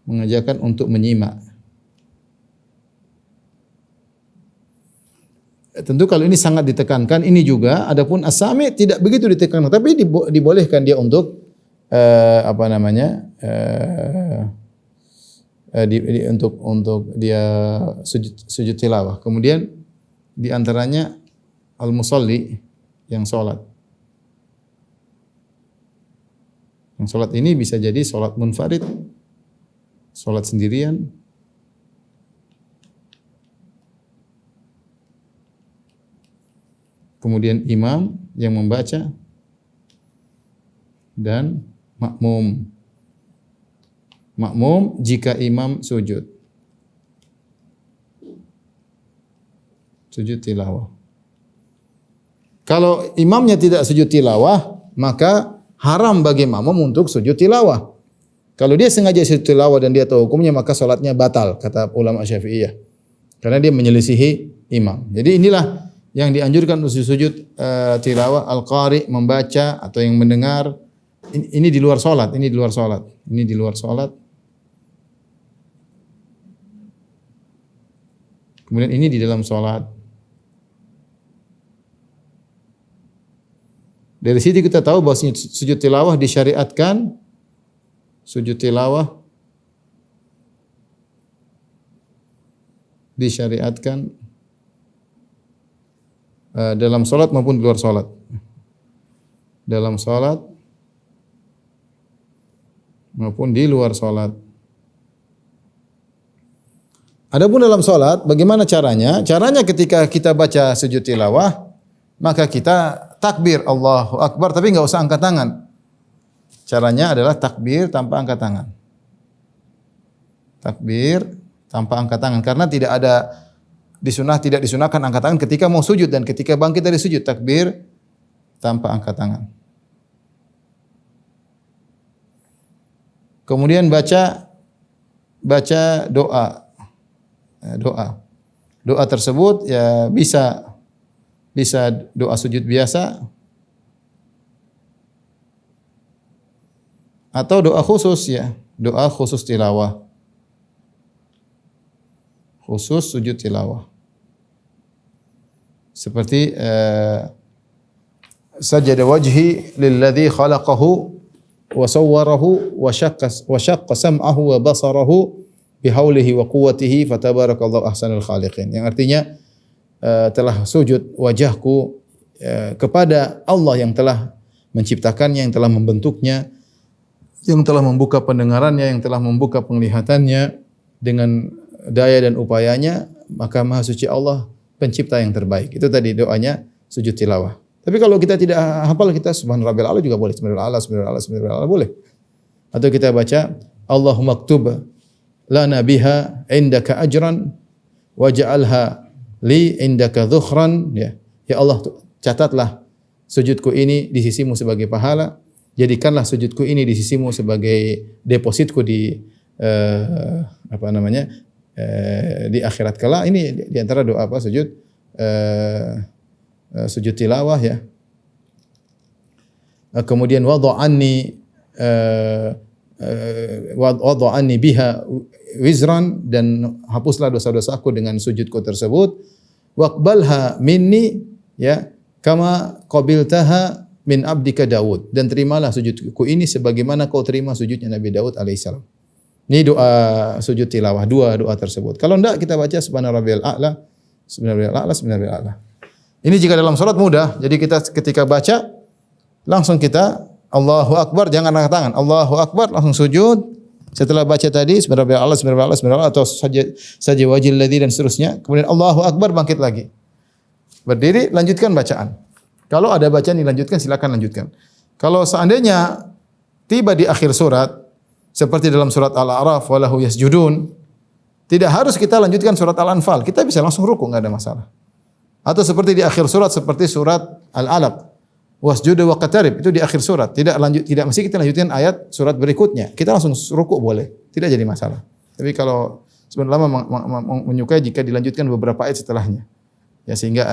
Speaker 3: Mengajarkan untuk menyimak. Tentu kalau ini sangat ditekankan, ini juga. Adapun as-sami' tidak begitu ditekankan, tapi dibolehkan dia untuk untuk dia sujud tilawah. Kemudian di antaranya al-musalli, yang salat. Yang salat ini bisa jadi salat munfarid, salat sendirian, kemudian imam yang membaca, dan makmum. Makmum jika imam sujud. Sujud tilawah. Kalau imamnya tidak sujud tilawah, maka haram bagi makmum untuk sujud tilawah. Kalau dia sengaja sujud tilawah dan dia tahu hukumnya, maka salatnya batal, kata ulama Syafi'iyah. Karena dia menyelisihi imam. Jadi inilah yang dianjurkan untuk sujud tilawah, al-qari, membaca atau yang mendengar. Ini di luar salat, ini di luar salat. Ini di luar salat. Kemudian ini di dalam salat. Dari situ kita tahu bahwa sujud tilawah disyariatkan. Sujud tilawah disyariatkan dalam salat maupun di luar salat. Dalam salat maupun di luar salat. Adapun dalam salat, bagaimana caranya? Caranya ketika kita baca sujud tilawah, maka kita takbir Allahu Akbar, tapi enggak usah angkat tangan. Caranya adalah takbir tanpa angkat tangan. Takbir tanpa angkat tangan, karena tidak disunahkan angkat tangan ketika mau sujud dan ketika bangkit dari sujud. Takbir tanpa angkat tangan. Kemudian baca baca doa. Doa tersebut ya bisa doa sujud biasa atau doa khusus ya, doa khusus tilawah. Khusus sujud tilawah. Seperti sajada wajhi lilladzi khalaqahu wa sawwarahu wa syaqqa sam'ahu wa basarahu bihaulihi wa quwwatihi fatabarakallahu ahsanul khaliqin. Yang artinya telah sujud wajahku kepada Allah yang telah menciptakannya, yang telah membentuknya, yang telah membuka pendengarannya, yang telah membuka penglihatannya dengan daya dan upayanya, maka Maha Suci Allah pencipta yang terbaik. Itu tadi doanya sujud tilawah. Tapi kalau kita tidak hafal, kita subhan rabbil a'la juga boleh. Subhanallah boleh. Atau kita baca Allahumma ktub lana biha indaka ajran waj'alha li indaka dhukhran, ya. Ya Allah, catatlah sujudku ini di sisimu sebagai pahala, jadikanlah sujudku ini di sisimu sebagai depositku di di akhirat kala. Ini di antara doa apa? Sujud tilawah ya. Kemudian wada'anni biha wizran, dan hapuslah dosa-dosaku dengan sujudku tersebut. Waqbalha minni ya kama qabiltaha min abdika Daud, dan terimalah sujudku ini sebagaimana kau terima sujudnya Nabi Daud alaihissalam. Ini doa sujud tilawah, dua doa tersebut. Kalau enggak kita baca subhanarabbiyal a'la, subhanarabbiyal a'la. Ini jika dalam salat mudah. Jadi kita ketika baca langsung kita Allahu Akbar, jangan angkat tangan. Allahu Akbar, langsung sujud. Setelah baca tadi subhanallah atau saja wajhil ladzi dan seterusnya, kemudian Allahu Akbar, bangkit lagi. Berdiri, lanjutkan bacaan. Kalau ada bacaan dilanjutkan, silakan lanjutkan. Kalau seandainya tiba di akhir surat seperti dalam surat Al-A'raf walahu yasjudun, tidak harus kita lanjutkan surat Al-Anfal, kita bisa langsung ruku, enggak ada masalah. Atau seperti di akhir surat seperti surat Al-Alaq, wasjudu waqtarib, itu di akhir surat. Tidak mesti kita lanjutkan ayat surat berikutnya. Kita langsung ruku boleh, tidak jadi masalah. Tapi kalau sebenarnya menyukai jika dilanjutkan beberapa ayat setelahnya. Ya, sehingga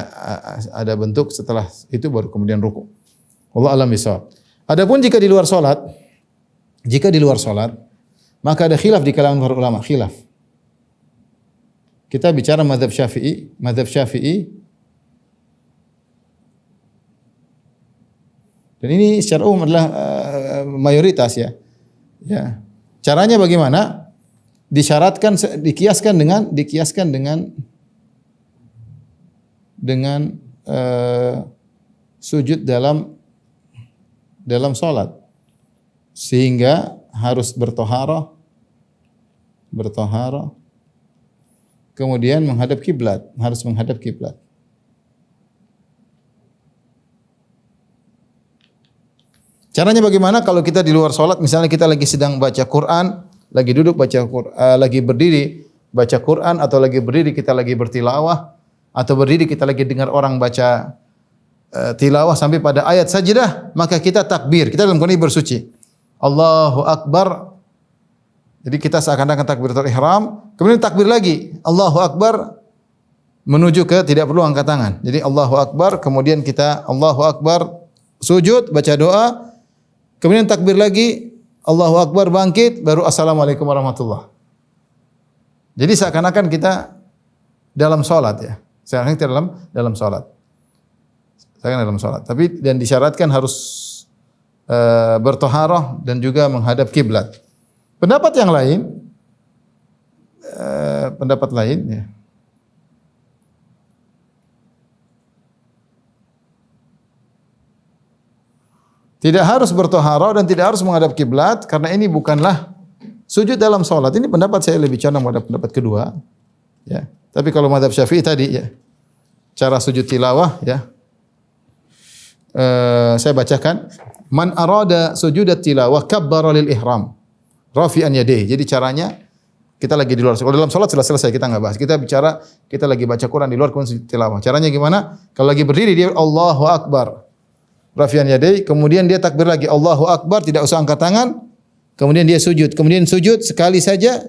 Speaker 3: ada bentuk setelah itu baru kemudian ruku. Wallahu a'lam bishawab. Adapun jika di luar salat, maka ada khilaf di kalangan para ulama, khilaf. Kita bicara mazhab Syafi'i. Dan ini secara umum adalah mayoritas ya. Ya. Caranya bagaimana? Disyaratkan, dikiaskan dengan sujud dalam salat, sehingga harus bertoharah, kemudian harus menghadap kiblat. Caranya bagaimana? Kalau kita di luar salat, misalnya kita lagi sedang baca Quran, lagi duduk baca Quran, lagi berdiri baca Quran, atau lagi berdiri kita lagi bertilawah, atau berdiri kita lagi dengar orang baca tilawah sampai pada ayat sajdah, maka kita takbir. Kita dalam kondisi bersuci. Allahu Akbar. Jadi kita seakan-akan takbiratul ihram, kemudian takbir lagi. Allahu Akbar menuju ke tidak perlu angkat tangan. Jadi Allahu Akbar, kemudian kita Allahu Akbar sujud, baca doa, kemudian takbir lagi, Allahu Akbar, bangkit, baru Assalamualaikum warahmatullah. Jadi seakan-akan kita dalam salat ya. Seakan-akan kita dalam salat. Tapi dan disyaratkan harus bertoharah dan juga menghadap kiblat. Pendapat yang lain, ya. Tidak harus bertoharah dan tidak harus menghadap kiblat, karena ini bukanlah sujud dalam salat. Ini pendapat saya lebih condong pada pendapat kedua. Ya. Tapi kalau mazhab Syafi'i tadi ya, cara sujud tilawah ya. Saya bacakan, man arada sujudat tilawah kabbara lil ihram rafi'an yadayhi. Jadi caranya kita lagi di luar. Kalau dalam salat sudah selesai, kita enggak bahas. Kita bicara kita lagi baca Quran di luar kemudian sujud tilawah. Caranya gimana? Kalau lagi berdiri dia Allahu Akbar, rafi'an yadayhi, kemudian dia takbir lagi Allahu Akbar, tidak usah angkat tangan. Kemudian dia sujud. Kemudian sujud sekali saja.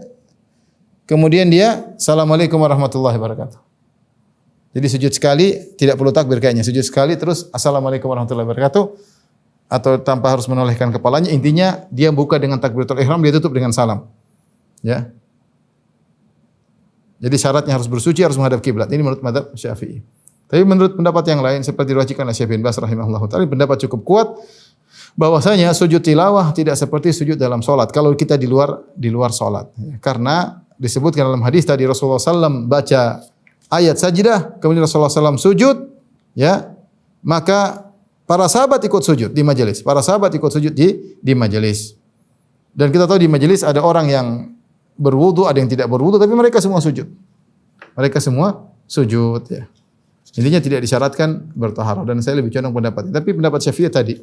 Speaker 3: kemudian dia Assalamualaikum warahmatullahi wabarakatuh. Jadi sujud sekali tidak perlu takbir kayaknya. Sujud sekali terus Assalamualaikum warahmatullahi wabarakatuh atau tanpa harus menolehkan kepalanya. Intinya dia buka dengan takbiratul ihram, dia tutup dengan salam. Ya. Jadi syaratnya harus bersuci, harus menghadap kiblat. Ini menurut mazhab Syafi'i. Tapi menurut pendapat yang lain seperti diriwayatkan oleh Syekh bin Baz rahimahullahu taala, pendapat cukup kuat bahwasanya sujud tilawah tidak seperti sujud dalam salat kalau kita di luar salat. Karena disebutkan dalam hadis tadi Rasulullah SAW baca ayat sajdah, kemudian Rasulullah SAW sujud, ya, maka para sahabat ikut sujud di majelis. Para sahabat ikut sujud di majelis. Dan kita tahu di majelis ada orang yang berwudu, ada yang tidak berwudu, tapi mereka semua sujud. Mereka semua sujud, ya. Intinya tidak disyaratkan bertaharah, dan saya lebih condong pendapat. Tapi pendapat Syafi'i tadi,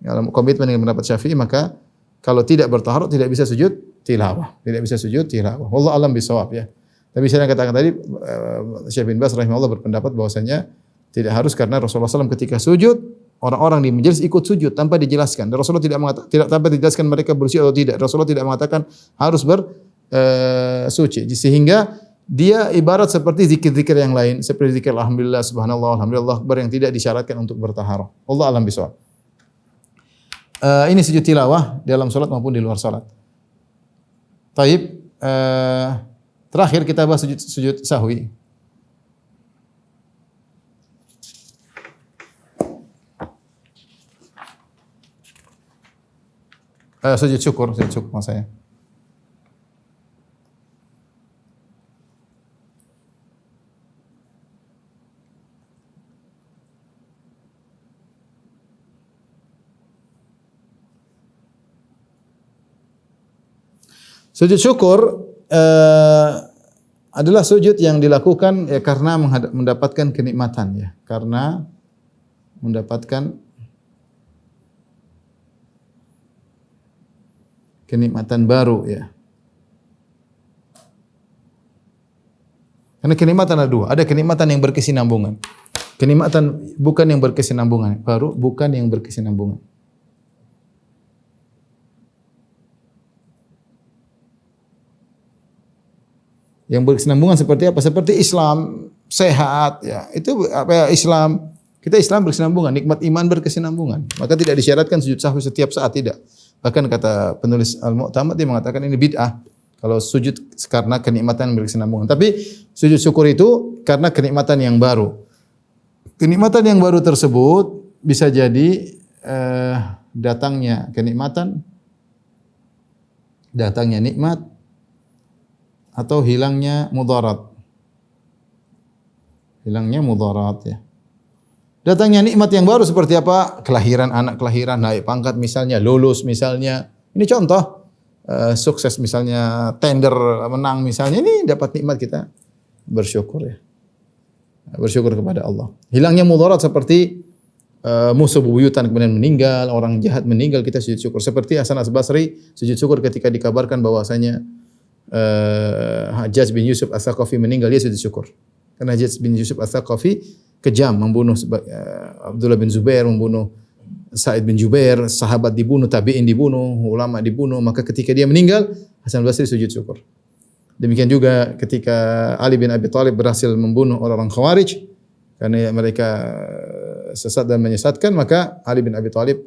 Speaker 3: kalau komitmen dengan pendapat Syafi'i, maka kalau tidak bertaharah tidak bisa sujud tilawah, tidak bisa sujud tilawah. Wallahu a'lam bishawab, ya. Tapi saya katakan tadi, Syekh bin Baz rahimahullah berpendapat bahwasanya tidak harus, karena Rasulullah SAW ketika sujud, orang-orang di majelis ikut sujud tanpa dijelaskan. Dan Rasulullah tidak tanpa dijelaskan mereka bersujud atau tidak. Rasulullah tidak mengatakan harus suci, sehingga dia ibarat seperti zikir-zikir yang lain, seperti zikir alhamdulillah, subhanallah, alhamdulillah akbar yang tidak disyaratkan untuk bertaharah. Allah alam bisawab. Ini sujud tilawah dalam salat maupun di luar salat. Taib, terakhir kita bahas sujud sahwi. Sujud syukur maksudnya. Sujud syukur adalah sujud yang dilakukan ya karena mendapatkan kenikmatan, ya, karena mendapatkan kenikmatan baru, ya. Karena kenikmatan ada dua, ada kenikmatan yang berkesinambungan. Kenikmatan bukan yang berkesinambungan, baru bukan yang berkesinambungan. Yang berkesinambungan seperti apa? Seperti Islam sehat, ya. Itu apa ya, Islam. Kita Islam berkesinambungan, nikmat iman berkesinambungan. Maka tidak disyaratkan sujud sahwi setiap saat, tidak. Bahkan kata penulis Al-Mu'tamad dia mengatakan ini bid'ah kalau sujud karena kenikmatan berkesinambungan. Tapi sujud syukur itu karena kenikmatan yang baru. Kenikmatan yang baru tersebut bisa jadi datangnya kenikmatan, datangnya nikmat, atau hilangnya mudarat. Hilangnya mudarat, ya. Datangnya nikmat yang baru seperti apa? Kelahiran, anak kelahiran, naik pangkat misalnya, lulus misalnya. Ini contoh sukses misalnya, tender menang misalnya. Ini dapat nikmat, kita bersyukur, ya. Bersyukur kepada Allah. Hilangnya mudarat seperti musuh bebuyutan kemudian meninggal, orang jahat meninggal, kita sujud syukur. Seperti Hasan Al-Basri sujud syukur ketika dikabarkan bahwasanya Hajjaj bin Yusuf Ats-Tsaqafi meninggal, dia sujud syukur. Karena Hajjaj bin Yusuf Ats-Tsaqafi kejam, membunuh Abdullah bin Zubair, membunuh Sa'id bin Jubair, sahabat dibunuh, tabi'in dibunuh, ulama dibunuh. Maka ketika dia meninggal, Hasan Al-Basri sujud syukur. Demikian juga ketika Ali bin Abi Thalib berhasil membunuh orang-orang Khawarij karena mereka sesat dan menyesatkan, maka Ali bin Abi Thalib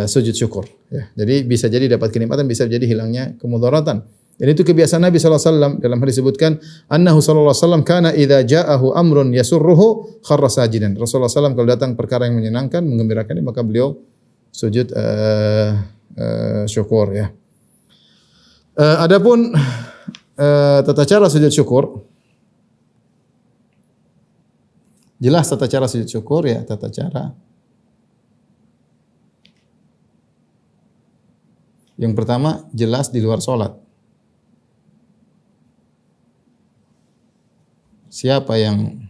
Speaker 3: sujud syukur, ya. Jadi bisa jadi dapat kenikmatan, bisa jadi hilangnya kemudaratan. Dan itu kebiasaan Nabi SAW. Dalam hadis disebutkan, annahu sallallahu alaihi wasallam kana idza ja'ahu amrun yasurruhu kharra sajidan. Rasulullah SAW kalau datang perkara yang menyenangkan, menggembirakan, maka beliau sujud syukur, ya. Adapun tata cara sujud syukur, jelas tata cara sujud syukur, ya, tata cara. Yang pertama jelas di luar salat. Siapa yang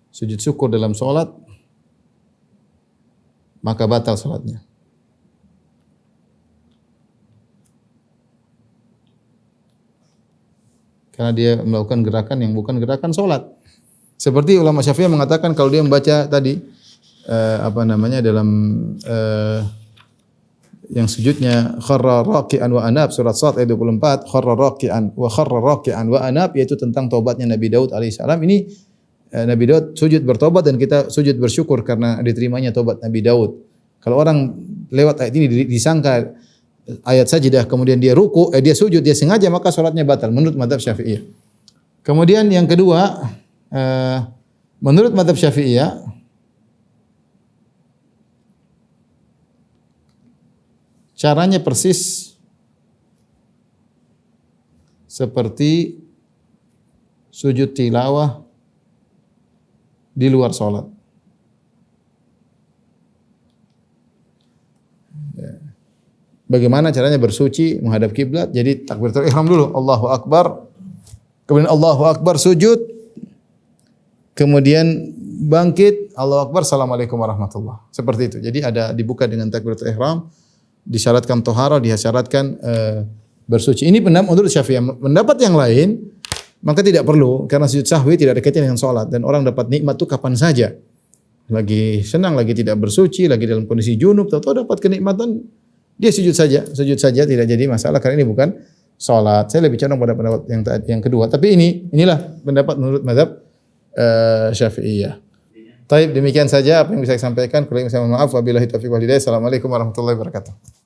Speaker 3: sujud syukur dalam salat, maka batal salatnya. Karena dia melakukan gerakan yang bukan gerakan salat. Seperti ulama Syafi'i mengatakan kalau dia membaca tadi dalam yang sujudnya kharra raki'an wa anab, surat Shad ayat 24, kharra raki'an wa anab, yaitu tentang taubatnya Nabi Daud alaihissalam. Ini Nabi Daud sujud bertobat dan kita sujud bersyukur karena diterimanya taubat Nabi Daud. Kalau orang lewat ayat ini disangka ayat sajidah kemudian dia ruku, dia sujud, dia sengaja, maka salatnya batal menurut mazhab Syafi'iyah. Kemudian yang kedua, menurut mazhab Syafi'iyah caranya persis seperti sujud tilawah di luar salat. Bagaimana caranya bersuci menghadap kiblat? Jadi takbiratul ihram dulu, Allahu Akbar. Kemudian Allahu Akbar sujud. Kemudian bangkit, Allahu Akbar, Assalamualaikum warahmatullahi. Seperti itu. Jadi ada dibuka dengan takbiratul ihram, disyaratkan tohara, disyaratkan bersuci. Ini pendapat menurut Syafi'iyah. Pendapat yang lain, maka tidak perlu karena sujud sahwi tidak ada kaitannya dengan salat dan orang dapat nikmat itu kapan saja. Lagi senang, lagi tidak bersuci, lagi dalam kondisi junub, tahu-tahu dapat kenikmatan, dia sujud saja tidak jadi masalah karena ini bukan salat. Saya lebih condong pada pendapat yang kedua. Tapi inilah pendapat menurut mazhab Syafi'iyah. Taib, demikian saja apa yang bisa saya sampaikan. Kurang lebih saya mohon maaf. Wabillahi taufiq wal hidayah. Assalamualaikum warahmatullahi wabarakatuh.